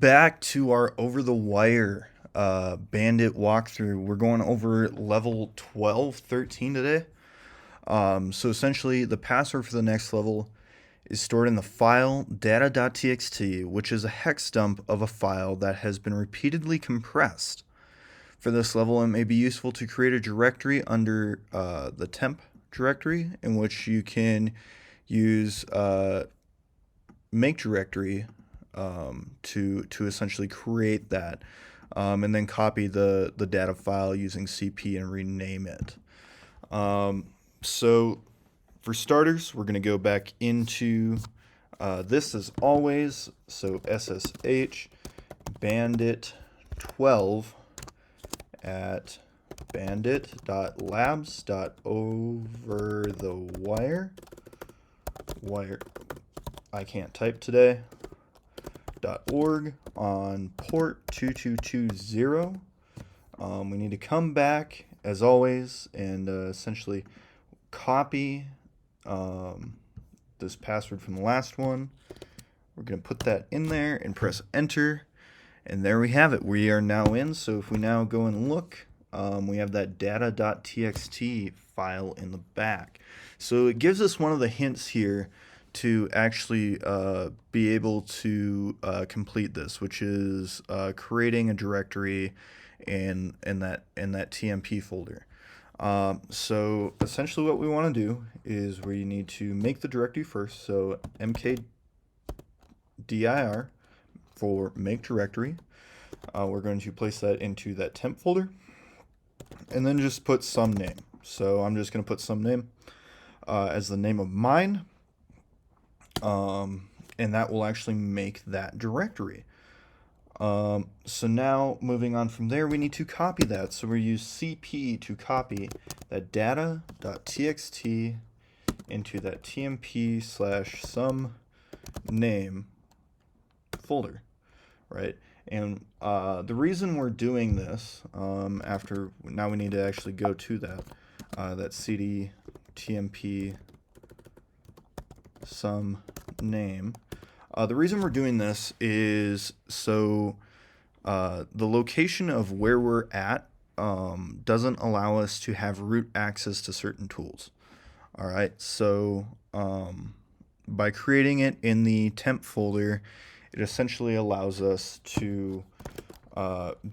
Back to our over the wire bandit walkthrough. We're going over level 12, 13 today. So essentially, the password for the next level is stored in the file data.txt, which is a hex dump of a file that has been repeatedly compressed. For this level, it may be useful to create a directory under the temp directory, in which you can use make directory to essentially create that, and then copy the data file using CP and rename it. So for starters, we're going to go back into this as always. So SSH bandit 12 at bandit.labs.overthewire. I can't type today. .org on port 2220. We need to come back as always and essentially copy this password from the last one. We're going to put that in there and press enter, and there we have it. We are now in. So if we now go and look, we have that data.txt file in the back. So it gives us one of the hints here to actually be able to complete this, which is creating a directory in that TMP folder. So essentially what we want to do is we need to make the directory first. So mkdir for make directory. We're going to place that into that temp folder, and then just put some name. So I'm just going to put some name as the name of mine. And that will actually make that directory. So now moving on from there, we need to copy that. So we use CP to copy that data.txt into that tmp/some name folder, right? And the reason we're doing this, after now we need to actually go to that cd tmp some name. The reason we're doing this is so the location of where we're at doesn't allow us to have root access to certain tools. All right, so by creating it in the temp folder, it essentially allows us to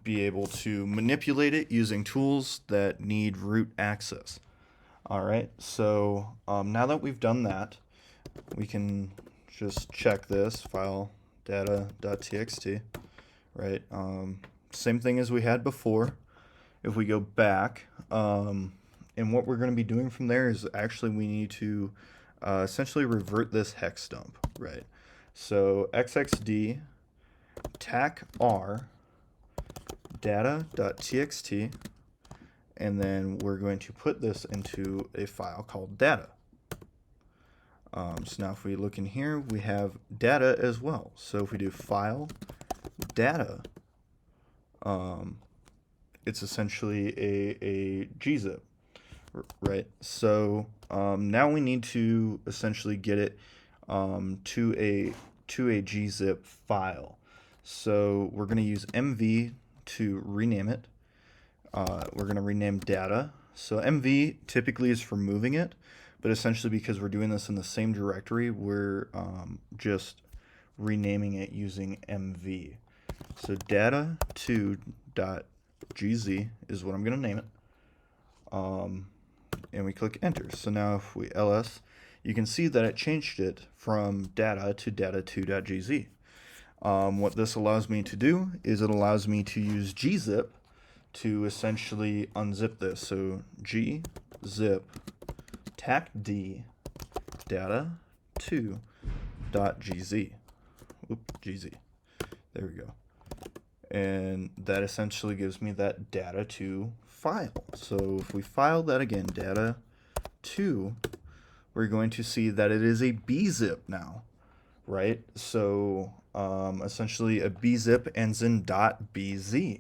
be able to manipulate it using tools that need root access. All right, so now that we've done that, we can just check this file data.txt, right? Same thing as we had before. If we go back, and what we're going to be doing from there is actually we need to essentially revert this hex dump, right? So xxd tac-r data.txt, and then we're going to put this into a file called data. So now if we look in here, we have data as well. So if we do file data, it's essentially a gzip, right? So now we need to essentially get it to a gzip file. So we're going to use mv to rename it. We're going to rename data. So mv typically is for moving it, but essentially because we're doing this in the same directory, we're just renaming it using mv. So data2.gz is what I'm going to name it. And we click enter. So now if we ls, you can see that it changed it from data to data2.gz. What this allows me to do is it allows me to use gzip to essentially unzip this. So gzip tacd data2.gz. Gz. There we go. And that essentially gives me that data2 file. So if we file that again, data2, we're going to see that it is a bzip now, right? So essentially a bzip ends in .bz.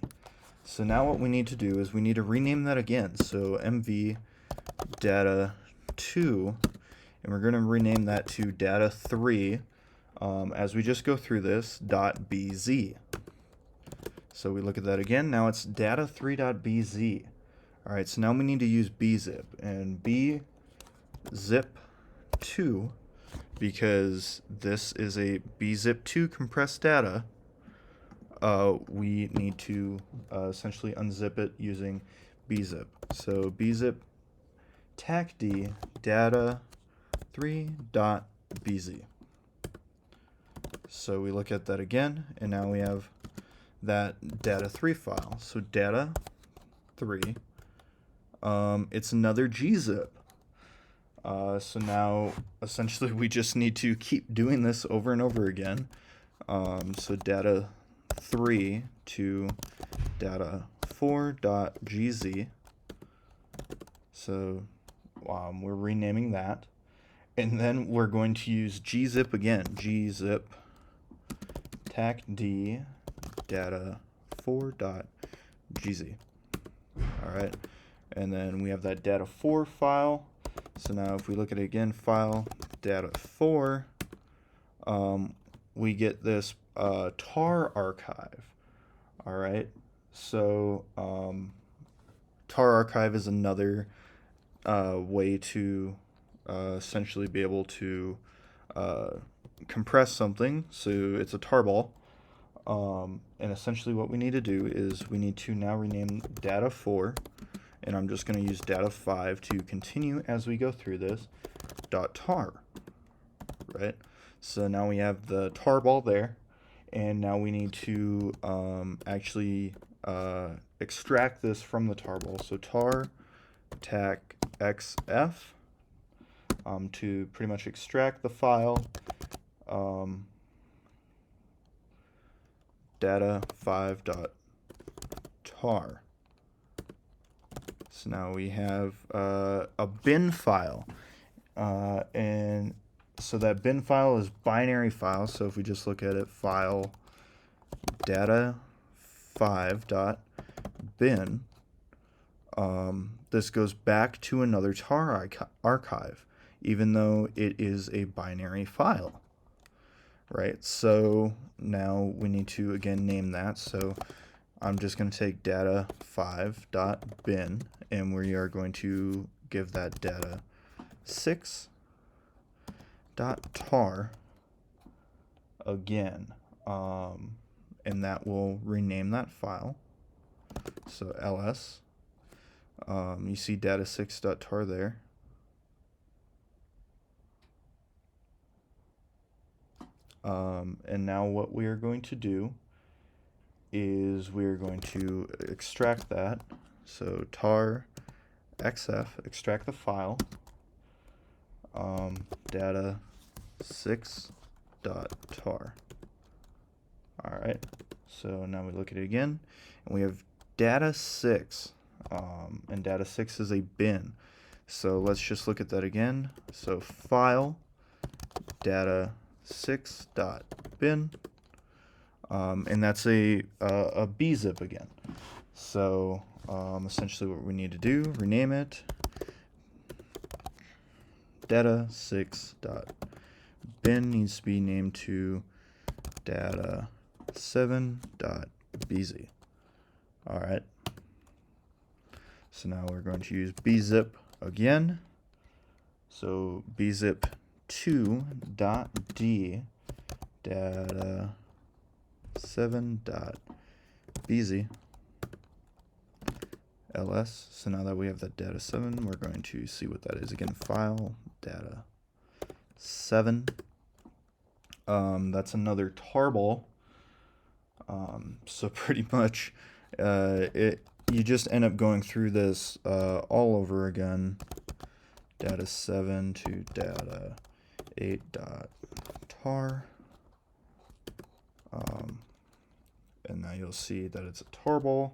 So now what we need to do is we need to rename that again. So mv data2, and we're going to rename that to data3 as we just go through this .bz. So we look at that again. Now it's data3.bz. All right, so now we need to use bzip, and bzip2, because this is a bzip2 compressed data, we need to essentially unzip it using bzip. So bzip tacd data3.bz. So we look at that again, and now we have that data3 file. So data3, it's another gzip. So now essentially we just need to keep doing this over and over again. So data3 to data4.gz. So we're renaming that. And then we're going to use gzip again. Gzip tacd data4.gz. All right. And then we have that data4 file. So now if we look at it again, file data4, we get this tar archive. All right. So tar archive is another way to essentially be able to compress something. So it's a tarball. And essentially what we need to do is we need to now rename data4, and I'm just going to use data5 to continue as we go through this, .tar, right? So now we have the tarball there, and now we need to actually extract this from the tarball. So tar tac xf to pretty much extract the file. Data5.tar. So now we have a bin file, and so that bin file is binary file. So if we just look at it, file data5.bin, this goes back to another tar archive, even though it is a binary file. Right, so now we need to again name that. So I'm just going to take data5.bin, and we are going to give that data6.tar again, and that will rename that file. So ls, you see data6.tar there. And now what we are going to do is we are going to extract that. So tar xf, extract the file, data6.tar. All right, so now we look at it again, and we have data6, and data6 is a bin. So let's just look at that again. So file data6.bin, and that's a bzip again. So essentially what we need to do, rename it data6.bin needs to be named to data7.bz. All right, so now we're going to use bzip again. So bzip2.d data7.bz ls. So now that we have that data7, we're going to see what that is again. File data7. That's another tarball. So pretty much you just end up going through this all over again. Data7 to data8.tar. And now you'll see that it's a tarball.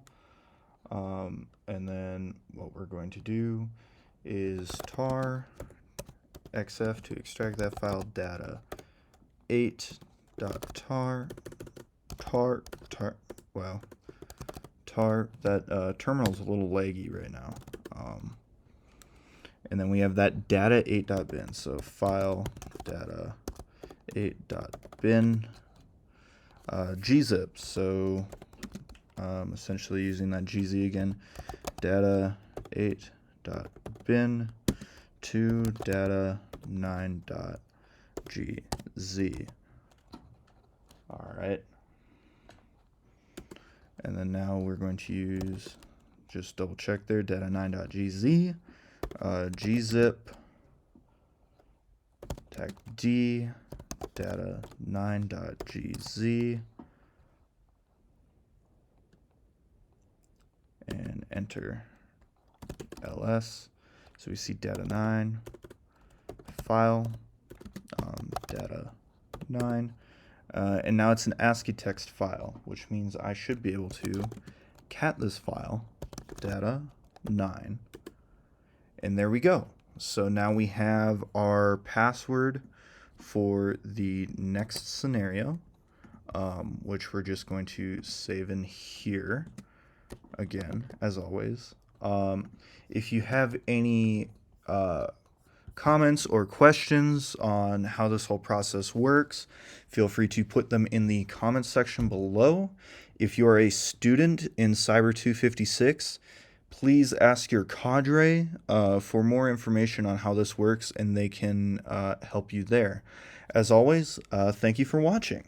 And then what we're going to do is tar xf to extract that file, data8.tar. That terminal's a little laggy right now. And then we have that data8.bin. So file data8.bin, gzip. So essentially using that GZ again, data 8.bin to data 9.gz. All right. And then now we're going to use, just double check there, data 9.gz, gzip, tag d, data 9.gz, and enter ls. So we see data 9, file, data 9. And now it's an ASCII text file, which means I should be able to cat this file, data 9, and there we go. So now we have our password for the next scenario, which we're just going to save in here again, as always. If you have any comments or questions on how this whole process works, feel free to put them in the comments section below. If you're a student in Cyber 256, please ask your cadre for more information on how this works, and they can help you there. As always, thank you for watching.